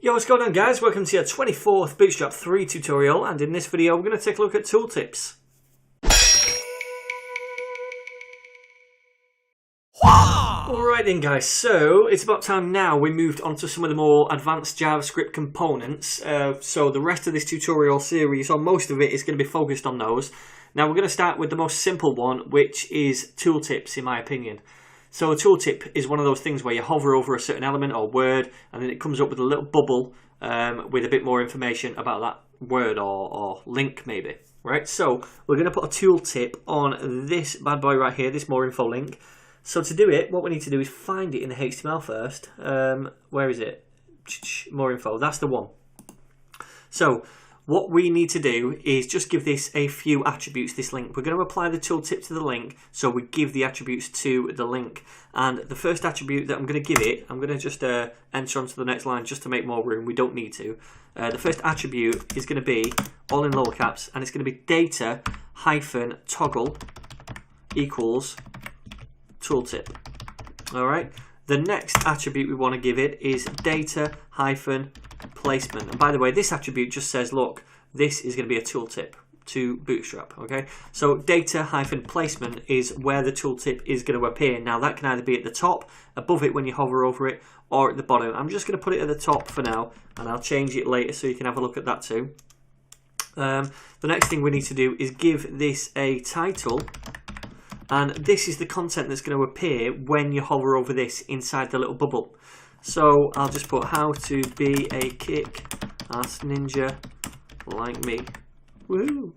Yo, what's going on guys? Welcome to your 24th Bootstrap 3 tutorial, and in this video we're going to take a look at tooltips. Alright then guys, so it's about time now we moved on to some of the more advanced JavaScript components. So the rest of this tutorial series, or most of it, is going to be focused on those. Now we're going to start with the most simple one, which is tooltips in my opinion. So a tooltip is one of those things where you hover over a certain element or word and then it comes up with a little bubble with a bit more information about that word or link maybe. Right, so we're going to put a tooltip on this bad boy right here, this more info link. So to do it, what we need to do is find it in the HTML first. Where is it? More info, that's the one. So what we need to do is just give this a few attributes, this link. We're going to apply the tooltip to the link, so we give the attributes to the link. And the first attribute that I'm going to give it, I'm going to just enter onto the next line just to make more room. We don't need to. The first attribute is going to be, all in lower caps, and it's going to be data hyphen toggle equals tooltip. Alright. The next attribute we want to give it is data hyphen placement. And by the way, this attribute just says, look, this is going to be a tooltip to Bootstrap. Okay, so data hyphen placement is where the tooltip is going to appear. Now that can either be at the top, above it when you hover over it, or at the bottom. I'm just going to put it at the top for now, and I'll change it later so you can have a look at that too. The next thing we need to do is give this a title. And this is the content that's going to appear when you hover over this inside the little bubble. So I'll just put how to be a kick-ass ninja like me. Woohoo!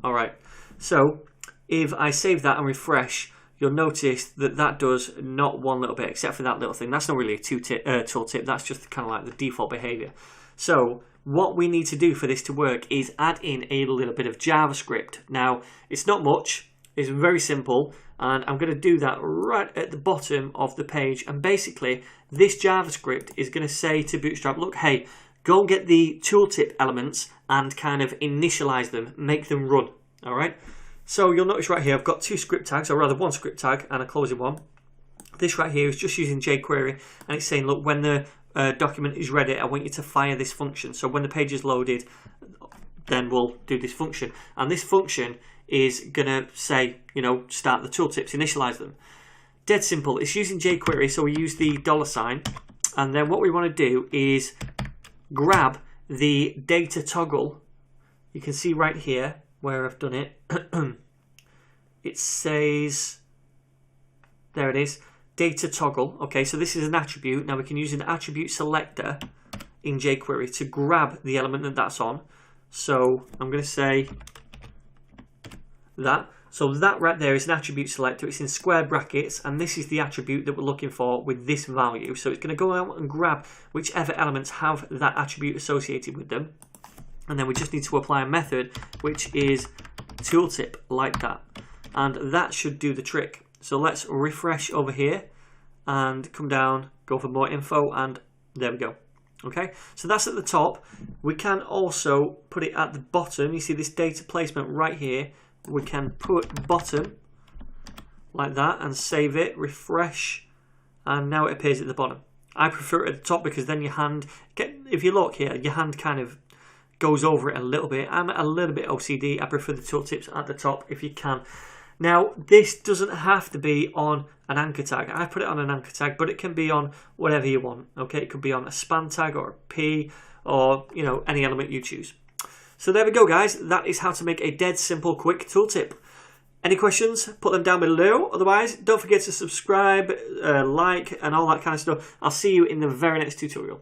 Alright, so if I save that and refresh, you'll notice that that does not one little bit, except for that little thing. That's not really a tooltip, that's just kind of like the default behavior. So what we need to do for this to work is add in a little bit of JavaScript. Now, it's not much. It's very simple, and I'm going to do that right at the bottom of the page. And basically, this JavaScript is going to say to Bootstrap, look, hey, go and get the tooltip elements and kind of initialize them, make them run. All right. So you'll notice right here, I've got two script tags, or rather one script tag and a closing one. This right here is just using jQuery, and it's saying, look, when the document is ready, I want you to fire this function. So when the page is loaded, then we'll do this function. And this function is going to say, you know, start the tooltips, initialize them. Dead simple. It's using jQuery, so we use the $sign. And then what we want to do is grab the data toggle. You can see right here where I've done it. It says, there it is, data toggle. Okay, so this is an attribute. Now we can use an attribute selector in jQuery to grab the element that that's on. So I'm going to say that. So that right there is an attribute selector. It's in square brackets, and this is the attribute that we're looking for with this value. So it's going to go out and grab whichever elements have that attribute associated with them. And then we just need to apply a method, which is tooltip, like that. And that should do the trick. So let's refresh over here and come down, go for more info, and there we go. Okay, so that's at the top. We can also put it at the bottom. You see this data placement right here. We can put bottom like that and save it, refresh, and now it appears at the bottom. I prefer it at the top because then your hand, if you look here, your hand kind of goes over it a little bit. I'm a little bit OCD. I prefer the tooltips at the top if you can. Now, this doesn't have to be on an anchor tag. I put it on an anchor tag, but it can be on whatever you want. Okay, it could be on a span tag or a P, or you know, any element you choose. So there we go, guys. That is how to make a dead simple, quick tooltip. Any questions? Put them down below. Otherwise, don't forget to subscribe, like, and all that kind of stuff. I'll see you in the very next tutorial.